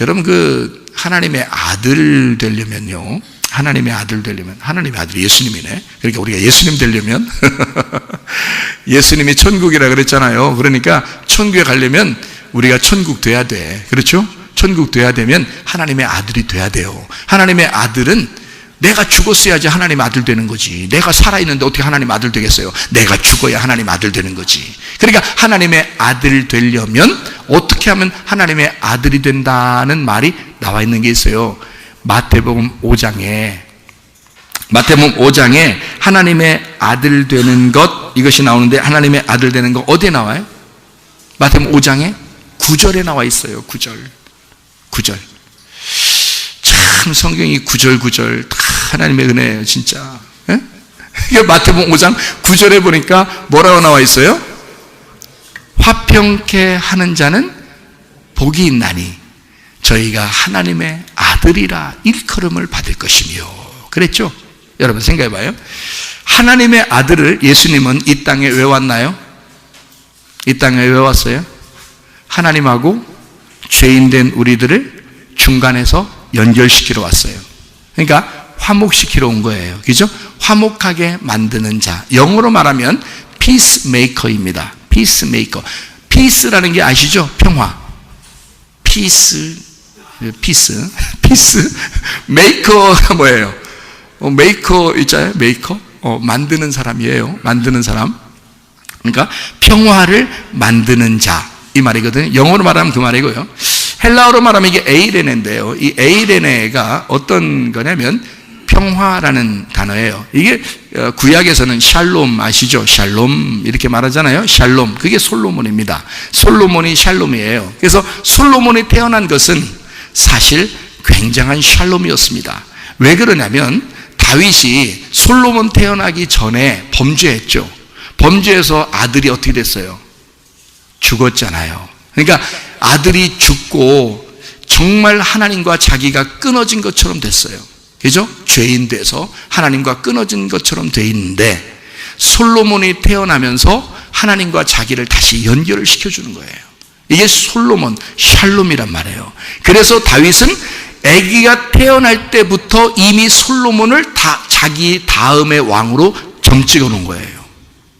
여러분 하나님의 아들 되려면요, 하나님의 아들이 예수님이네. 그러니까 우리가 예수님 되려면 예수님이 천국이라 그랬잖아요. 그러니까 천국에 가려면 우리가 천국 돼야 돼. 그렇죠? 천국 돼야 되면 하나님의 아들이 돼야 돼요. 하나님의 아들은 내가 죽었어야지 하나님 아들 되는 거지. 내가 살아있는데 어떻게 하나님 아들 되겠어요? 내가 죽어야 하나님 아들 되는 거지. 그러니까 하나님의 아들 되려면 어떻게 하면 하나님의 아들이 된다는 말이 나와 있는 게 있어요. 마태복음 5장에 하나님의 아들 되는 것, 이것이 나오는데 하나님의 아들 되는 것 어디에 나와요? 마태복음 5장에 9절에 나와 있어요. 9절. 참 성경이 9절 다 하나님의 은혜예요, 진짜. 예? 마태복음 5장 9절에 보니까 뭐라고 나와 있어요? 화평케 하는 자는 복이 있나니 저희가 하나님의 아들이라 일컬음을 받을 것이며. 그랬죠? 여러분 생각해 봐요. 하나님의 아들을 예수님은 이 땅에 왜 왔나요? 이 땅에 왜 왔어요? 하나님하고 죄인된 우리들을 중간에서 연결시키러 왔어요. 그러니까 화목시키러 온 거예요. 그죠? 화목하게 만드는 자. 영어로 말하면 peacemaker입니다. peacemaker. peace라는 게 아시죠? 평화. peace. maker가 뭐예요? maker 있잖아요. maker. 만드는 사람이에요. 만드는 사람. 그러니까 평화를 만드는 자. 이 말이거든요. 영어로 말하면 그 말이고요. 헬라어로 말하면 이게 에이레네인데요. 이 에이레네가 어떤 거냐면 평화라는 단어예요. 이게 구약에서는 샬롬 아시죠? 샬롬 이렇게 말하잖아요. 샬롬. 그게 솔로몬입니다. 솔로몬이 샬롬이에요. 그래서 솔로몬이 태어난 것은 사실 굉장한 샬롬이었습니다. 왜 그러냐면 다윗이 솔로몬 태어나기 전에 범죄했죠. 범죄해서 아들이 어떻게 됐어요? 죽었잖아요. 그러니까 아들이 죽고 정말 하나님과 자기가 끊어진 것처럼 됐어요. 그죠? 죄인 돼서 하나님과 끊어진 것처럼 돼 있는데 솔로몬이 태어나면서 하나님과 자기를 다시 연결을 시켜주는 거예요. 이게 솔로몬, 샬롬이란 말이에요. 그래서 다윗은 아기가 태어날 때부터 이미 솔로몬을 자기 다음의 왕으로 점찍어 놓은 거예요.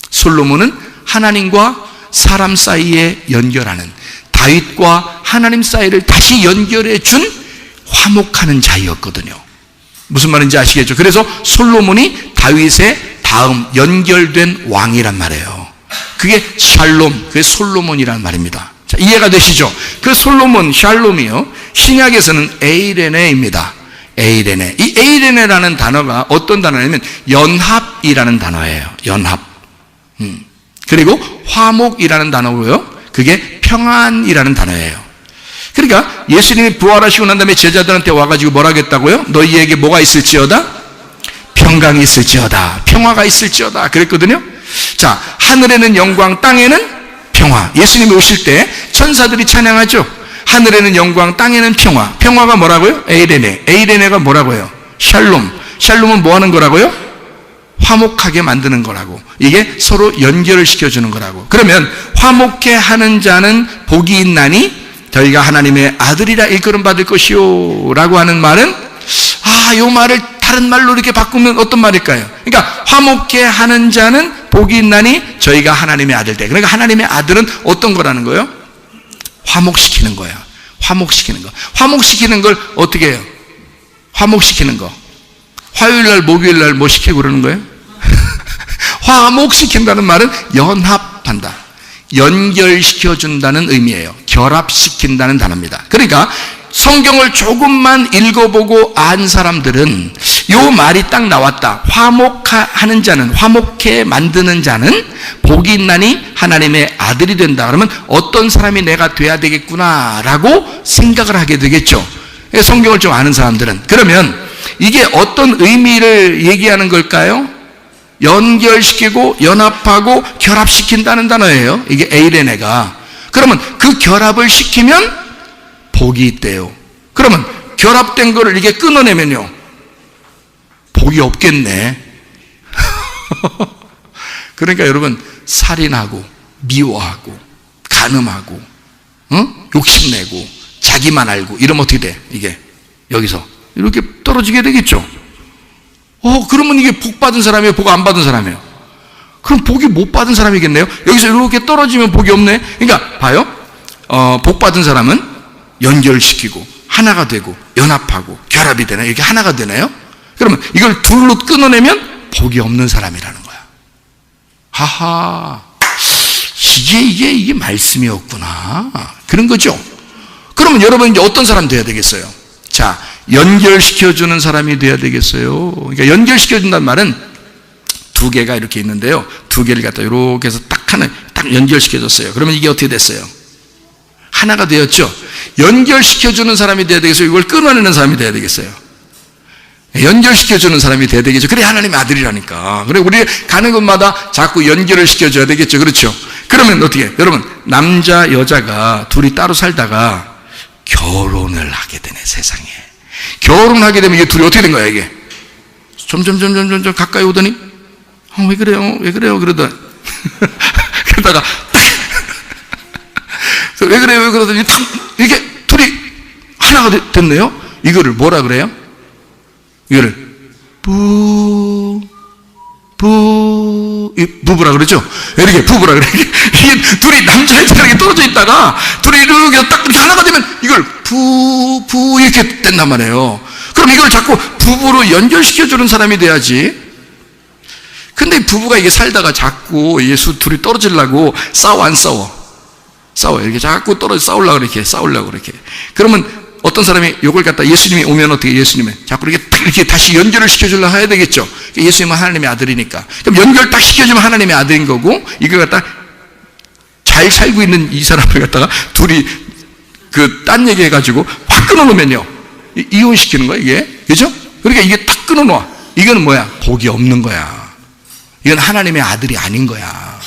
솔로몬은 하나님과 사람 사이에 연결하는, 다윗과 하나님 사이를 다시 연결해 준 화목하는 자였거든요. 무슨 말인지 아시겠죠? 그래서 솔로몬이 다윗의 다음 연결된 왕이란 말이에요. 그게 샬롬, 그게 솔로몬이란 말입니다. 자, 이해가 되시죠? 그 솔로몬, 샬롬이요, 신약에서는 에이레네입니다. 에이레네. 이 에이레네라는 단어가 어떤 단어냐면 연합이라는 단어예요. 연합. 그리고 화목이라는 단어고요. 그게 평안이라는 단어예요. 그러니까 예수님이 부활하시고 난 다음에 제자들한테 와가지고 뭐라 하겠다고요? 너희에게 뭐가 있을지어다? 평강이 있을지어다. 평화가 있을지어다. 그랬거든요. 자, 하늘에는 영광, 땅에는 평화. 예수님이 오실 때 천사들이 찬양하죠. 하늘에는 영광, 땅에는 평화. 평화가 뭐라고요? 에이레네. 에이레네가 뭐라고요? 샬롬. 샬롬은 뭐 하는 거라고요? 화목하게 만드는 거라고. 이게 서로 연결을 시켜주는 거라고. 그러면 화목해 하는 자는 복이 있나니 저희가 하나님의 아들이라 일컬음 받을 것이요 라고 하는 말은, 이 말을 다른 말로 이렇게 바꾸면 어떤 말일까요? 그러니까 화목해 하는 자는 복이 있나니 저희가 하나님의 아들 돼. 그러니까 하나님의 아들은 어떤 거라는 거예요? 화목시키는 거야. 화목시키는 거. 화목시키는 걸 어떻게 해요? 화목시키는 거. 화요일날 목요일날 뭐 시키고 그러는 거예요? 화목시킨다는 말은 연합한다, 연결시켜준다는 의미예요. 결합시킨다는 단어입니다. 그러니까 성경을 조금만 읽어보고 안 사람들은 요 말이 딱 나왔다. 화목하는 자는, 화목해 만드는 자는 복이 있나니 하나님의 아들이 된다. 그러면 어떤 사람이 내가 돼야 되겠구나 라고 생각을 하게 되겠죠. 성경을 좀 아는 사람들은. 그러면 이게 어떤 의미를 얘기하는 걸까요? 연결시키고 연합하고 결합시킨다는 단어예요. 이게 에이레네가. 그러면 그 결합을 시키면 복이 있대요. 그러면 결합된 거를 이게 끊어내면요, 복이 없겠네. 그러니까 여러분, 살인하고 미워하고 간음하고 욕심내고 자기만 알고 이러면 어떻게 돼? 이게 여기서 이렇게 떨어지게 되겠죠. 그러면 이게 복 받은 사람이에요? 복 안 받은 사람이에요? 그럼 복이 못 받은 사람이겠네요. 여기서 이렇게 떨어지면 복이 없네. 그러니까 봐요. 복 받은 사람은 연결시키고 하나가 되고 연합하고 결합이 되나요? 이렇게 하나가 되나요? 그러면 이걸 둘로 끊어내면 복이 없는 사람이라는 거야. 하하, 이게 말씀이었구나. 그런 거죠. 그러면 여러분 이제 어떤 사람 돼야 되겠어요? 자, 연결시켜주는 사람이 돼야 되겠어요. 그러니까 연결시켜준다는 말은 두 개가 이렇게 있는데요. 두 개를 갖다 이렇게 해서 딱 연결시켜줬어요. 그러면 이게 어떻게 됐어요? 하나가 되었죠. 연결시켜주는 사람이 돼야 되겠어요? 이걸 끊어내는 사람이 돼야 되겠어요? 연결시켜주는 사람이 돼야 되겠죠. 그래, 하나님의 아들이라니까. 그래, 우리 가는 곳마다 자꾸 연결을 시켜줘야 되겠죠. 그렇죠? 그러면 어떻게, 여러분, 남자, 여자가 둘이 따로 살다가 결혼을 하게 되네, 세상에. 결혼하게 되면 이게 둘이 어떻게 된 거야, 이게? 점점 가까이 오더니, 왜 그래요? 그러더니, 그러다가, 왜 그래요? 그러더니, 이렇게 둘이 하나가 됐네요? 이거를 뭐라 그래요? 이거를, 부부라 그러죠? 이렇게 부부라 그래. 이게 둘이 남자 여자 이렇게 떨어져 있다가 둘이 이렇게 딱 하나가 되면 이걸 이렇게 된단 말이에요. 그럼 이걸 자꾸 부부로 연결시켜주는 사람이 돼야지. 근데 부부가 이게 살다가 자꾸 예수 둘이 떨어지려고 싸워 안 싸워? 싸워요. 이렇게 자꾸 싸우려고 이렇게. 그러면 어떤 사람이 요걸 갖다 예수님이 오면 어떻게 예수님은 자꾸 이렇게 다시 연결을 시켜주려고 해야 되겠죠. 예수님은 하나님의 아들이니까. 그럼 연결 딱 시켜주면 하나님의 아들인 거고, 이걸 갖다 잘 살고 있는 이 사람을 갖다가 둘이 딴 얘기 해가지고 확 끊어놓으면요. 이혼시키는 거야, 이게. 그죠? 그러니까 이게 딱 끊어놓아. 이거는 뭐야? 복이 없는 거야. 이건 하나님의 아들이 아닌 거야.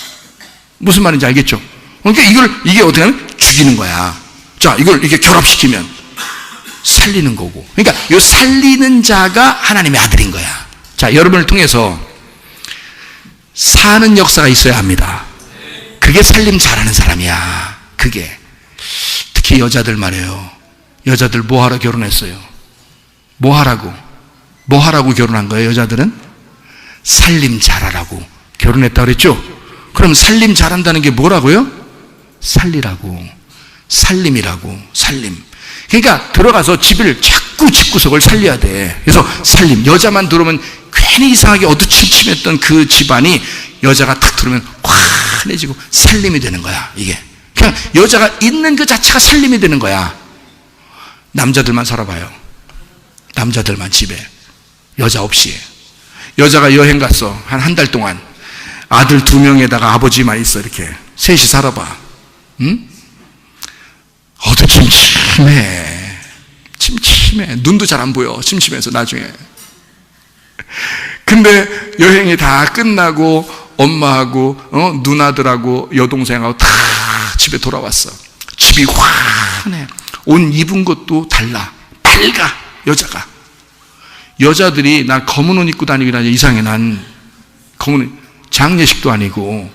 무슨 말인지 알겠죠? 그러니까 이게 어떻게 하면 죽이는 거야. 자, 이걸 이렇게 결합시키면 살리는 거고. 그러니까 이 살리는 자가 하나님의 아들인 거야. 자, 여러분을 통해서 사는 역사가 있어야 합니다. 그게 살림 잘하는 사람이야. 그게. 특히 여자들 말이에요. 여자들 뭐하러 결혼했어요? 뭐하라고 결혼한 거예요, 여자들은? 살림 잘하라고 결혼했다고 그랬죠? 그럼 살림 잘한다는 게 뭐라고요? 살리라고. 살림이라고. 살림. 그러니까 들어가서 자꾸 집구석을 살려야 돼. 그래서 살림. 여자만 들어오면 괜히 이상하게 어두침침했던 그 집안이 여자가 탁 들어오면 환해지고 살림이 되는 거야, 이게. 그냥 여자가 있는 그 자체가 살림이 되는 거야. 남자들만 살아봐요. 남자들만 집에. 여자 없이. 여자가 여행 갔어. 한 달 동안. 아들 2명에다가 아버지만 있어, 이렇게. 셋이 살아봐. 응? 침침해. 눈도 잘 안 보여. 침침해서 나중에. 근데 여행이 다 끝나고 엄마하고 누나들하고 여동생하고 다 집에 돌아왔어. 집이 환해. 옷 입은 것도 달라. 밝아. 여자가. 여자들이 난 검은 옷 입고 다니긴 하지. 이상해. 난 검은 옷. 장례식도 아니고.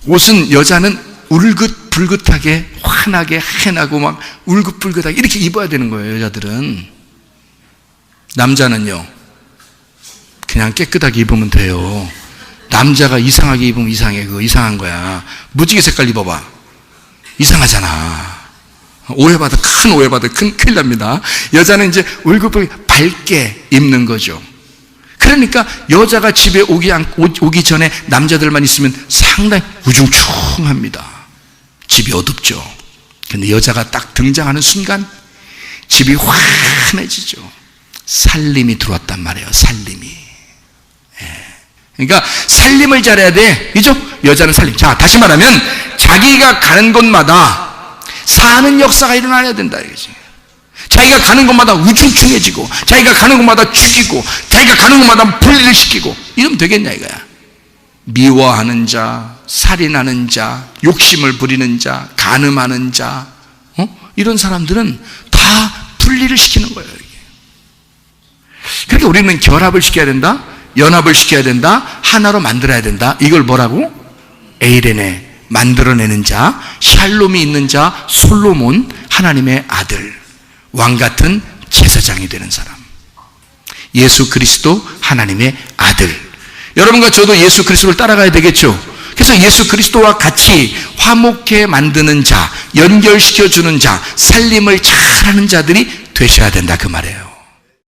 옷은 여자는 울긋불긋하게 환하게 해나고 막 울긋불긋하게 이렇게 입어야 되는 거예요, 여자들은. 남자는요, 그냥 깨끗하게 입으면 돼요. 남자가 이상하게 입으면 이상해. 그거 이상한 거야. 무지개 색깔 입어봐. 이상하잖아. 큰 오해받아. 큰일 납니다. 여자는 이제 울긋불긋 밝게 입는 거죠. 그러니까 여자가 집에 오기 전에 남자들만 있으면 상당히 우중충합니다. 집이 어둡죠. 근데 여자가 딱 등장하는 순간 집이 환해지죠. 살림이 들어왔단 말이에요. 살림이. 그러니까 살림을 잘해야 돼. 그죠? 여자는 살림. 자, 다시 말하면 자기가 가는 곳마다 사는 역사가 일어나야 된다 이거지. 자기가 가는 곳마다 우중충해지고, 자기가 가는 곳마다 죽이고, 자기가 가는 곳마다 분리를 시키고, 이러면 되겠냐 이거야. 미워하는 자, 살인하는 자, 욕심을 부리는 자, 간음하는 자, 이런 사람들은 다 분리를 시키는 거예요. 이게. 그러니까 우리는 결합을 시켜야 된다, 연합을 시켜야 된다, 하나로 만들어야 된다. 이걸 뭐라고? 에이레네, 만들어내는 자, 샬롬이 있는 자, 솔로몬, 하나님의 아들, 왕같은 제사장이 되는 사람. 예수 그리스도 하나님의 아들. 여러분과 저도 예수 그리스도를 따라가야 되겠죠. 그래서 예수 그리스도와 같이 화목해 만드는 자, 연결시켜주는 자, 살림을 잘하는 자들이 되셔야 된다 그 말이에요.